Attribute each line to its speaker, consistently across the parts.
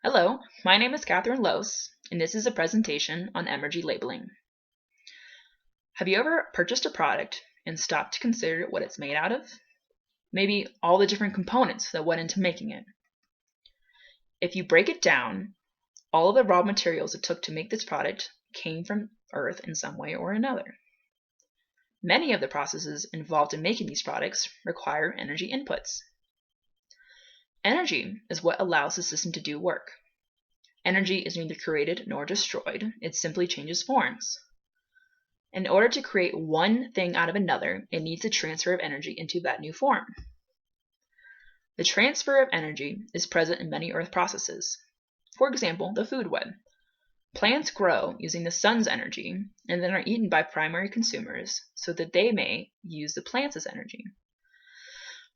Speaker 1: Hello, my name is Catherine Lose, and this is a presentation on Emergy labeling. Have you ever purchased a product and stopped to consider what it's made out of? Maybe all the different components that went into making it. If you break it down, all of the raw materials it took to make this product came from Earth in some way or another. Many of the processes involved in making these products require energy inputs. Energy is what allows the system to do work. Energy is neither created nor destroyed, it simply changes forms. In order to create one thing out of another, it needs a transfer of energy into that new form. The transfer of energy is present in many Earth processes. For example, the food web. Plants grow using the sun's energy and then are eaten by primary consumers so that they may use the plants as energy.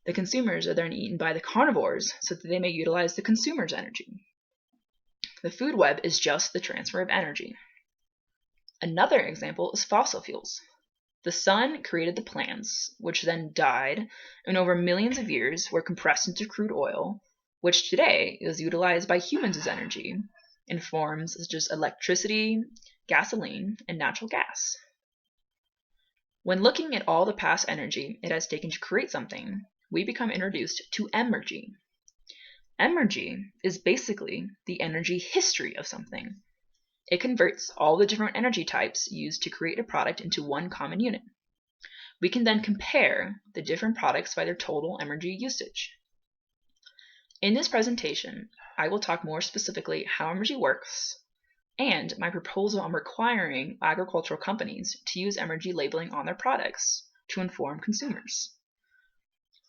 Speaker 1: The consumers are then eaten by the carnivores so that they may utilize the consumers' energy. The food web is just the transfer of energy. Another example is fossil fuels. The sun created the plants, which then died, and over millions of years were compressed into crude oil, which today is utilized by humans as energy in forms such as electricity, gasoline, and natural gas. When looking at all the past energy it has taken to create something, we become introduced to Emergy. Emergy is basically the energy history of something. It converts all the different energy types used to create a product into one common unit. We can then compare the different products by their total energy usage. In this presentation, I will talk more specifically how Emergy works and my proposal on requiring agricultural companies to use Emergy labeling on their products to inform consumers.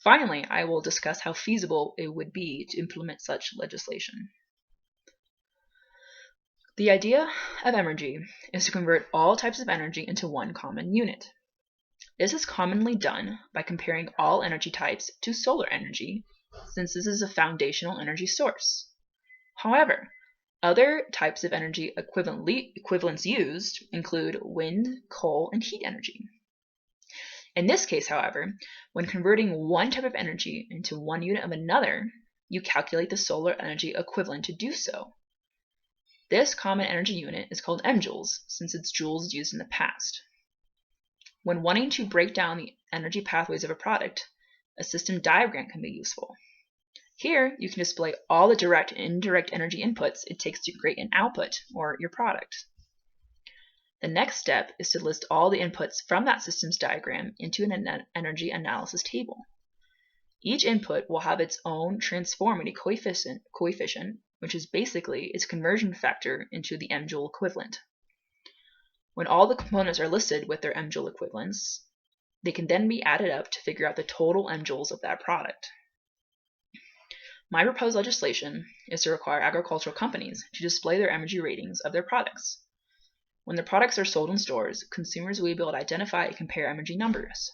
Speaker 1: Finally, I will discuss how feasible it would be to implement such legislation. The idea of Emergy is to convert all types of energy into one common unit. This is commonly done by comparing all energy types to solar energy, since this is a foundational energy source. However, other types of energy equivalents used include wind, coal, and heat energy. In this case, however, when converting one type of energy into one unit of another, you calculate the solar energy equivalent to do so. This common energy unit is called mjoules, since it's joules used in the past. When wanting to break down the energy pathways of a product, a system diagram can be useful. Here, you can display all the direct and indirect energy inputs it takes to create an output, or your product. The next step is to list all the inputs from that system's diagram into an energy analysis table. Each input will have its own transformity coefficient, which is basically its conversion factor into the mjoule equivalent. When all the components are listed with their mjoule equivalents, they can then be added up to figure out the total mjoules of that product. My proposed legislation is to require agricultural companies to display their Emergy ratings of their products. When the products are sold in stores, consumers will be able to identify and compare Emergy numbers.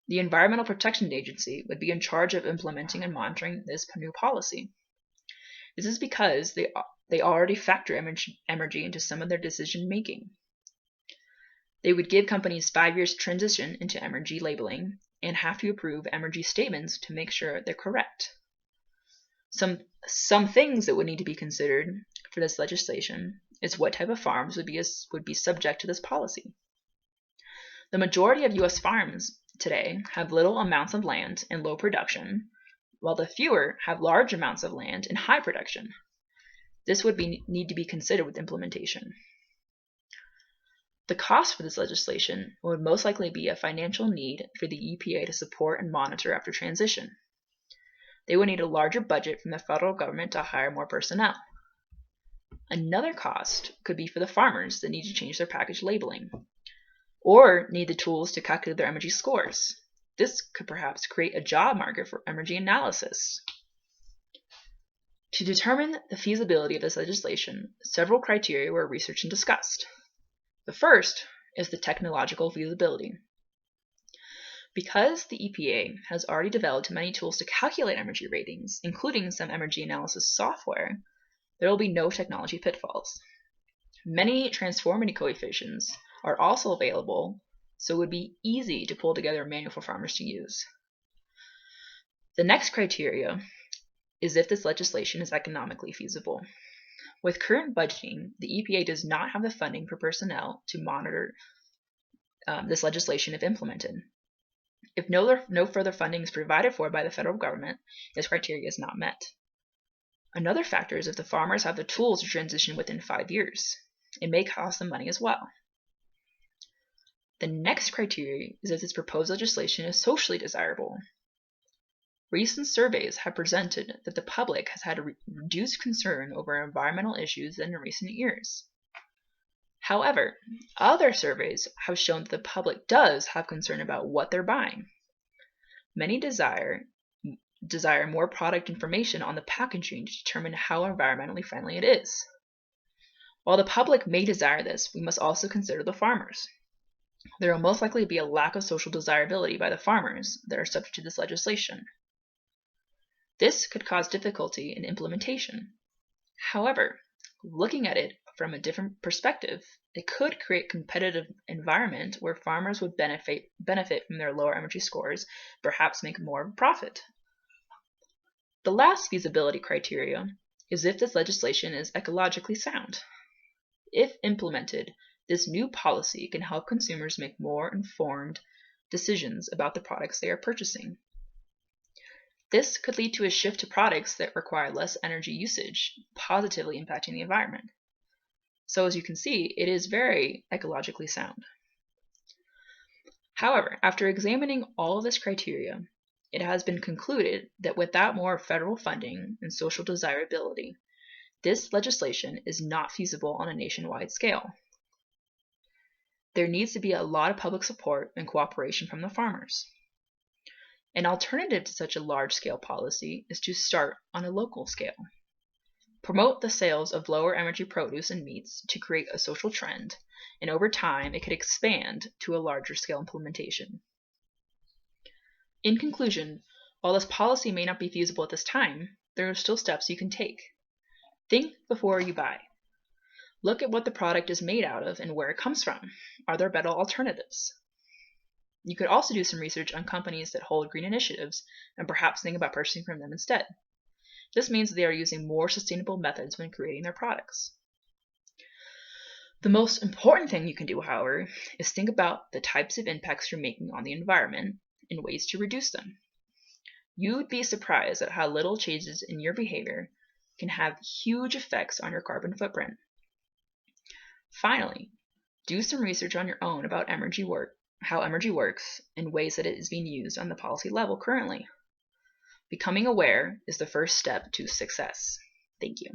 Speaker 1: The Environmental Protection Agency would be in charge of implementing and monitoring this new policy. This is because they already factor Emergy into some of their decision making. They would give companies 5 years to transition into Emergy labeling and have to approve Emergy statements to make sure they're correct. Some things that would need to be considered for this legislation is what type of farms would be subject to this policy. The majority of U.S. farms today have little amounts of land and low production, while the fewer have large amounts of land and high production. This would need to be considered with implementation. The cost for this legislation would most likely be a financial need for the EPA to support and monitor after transition. They would need a larger budget from the federal government to hire more personnel. Another cost could be for the farmers that need to change their package labeling, or need the tools to calculate their Emergy scores. This could perhaps create a job market for Emergy analysis. To determine the feasibility of this legislation, several criteria were researched and discussed. The first is the technological feasibility. Because the EPA has already developed many tools to calculate Emergy ratings, including some Emergy analysis software, there will be no technology pitfalls. Many transformity coefficients are also available, so it would be easy to pull together a manual for farmers to use. The next criteria is if this legislation is economically feasible. With current budgeting, the EPA does not have the funding for personnel to monitor this legislation if implemented. If no further funding is provided for by the federal government, this criteria is not met. Another factor is if the farmers have the tools to transition within 5 years. It may cost them money as well. The next criteria is if this proposed legislation is socially desirable. Recent surveys have presented that the public has had a reduced concern over environmental issues in recent years. However, other surveys have shown that the public does have concern about what they're buying. Many desire more product information on the packaging to determine how environmentally friendly it is. While the public may desire this, we must also consider the farmers. There will most likely be a lack of social desirability by the farmers that are subject to this legislation. This could cause difficulty in implementation. However, looking at it from a different perspective, it could create a competitive environment where farmers would benefit from their lower Emergy scores, perhaps make more of a profit. The last feasibility criteria is if this legislation is ecologically sound. If implemented, this new policy can help consumers make more informed decisions about the products they are purchasing. This could lead to a shift to products that require less energy usage, positively impacting the environment. So as you can see, it is very ecologically sound. However, after examining all of this criteria, it has been concluded that without more federal funding and social desirability, this legislation is not feasible on a nationwide scale. There needs to be a lot of public support and cooperation from the farmers. An alternative to such a large-scale policy is to start on a local scale. Promote the sales of lower energy produce and meats to create a social trend, and over time it could expand to a larger scale implementation. In conclusion, while this policy may not be feasible at this time, there are still steps you can take. Think before you buy. Look at what the product is made out of and where it comes from. Are there better alternatives? You could also do some research on companies that hold green initiatives and perhaps think about purchasing from them instead. This means they are using more sustainable methods when creating their products. The most important thing you can do, however, is think about the types of impacts you're making on the environment and ways to reduce them. You would be surprised at how little changes in your behavior can have huge effects on your carbon footprint. Finally, do some research on your own about how Emergy works, and ways that it is being used on the policy level currently. Becoming aware is the first step to success. Thank you.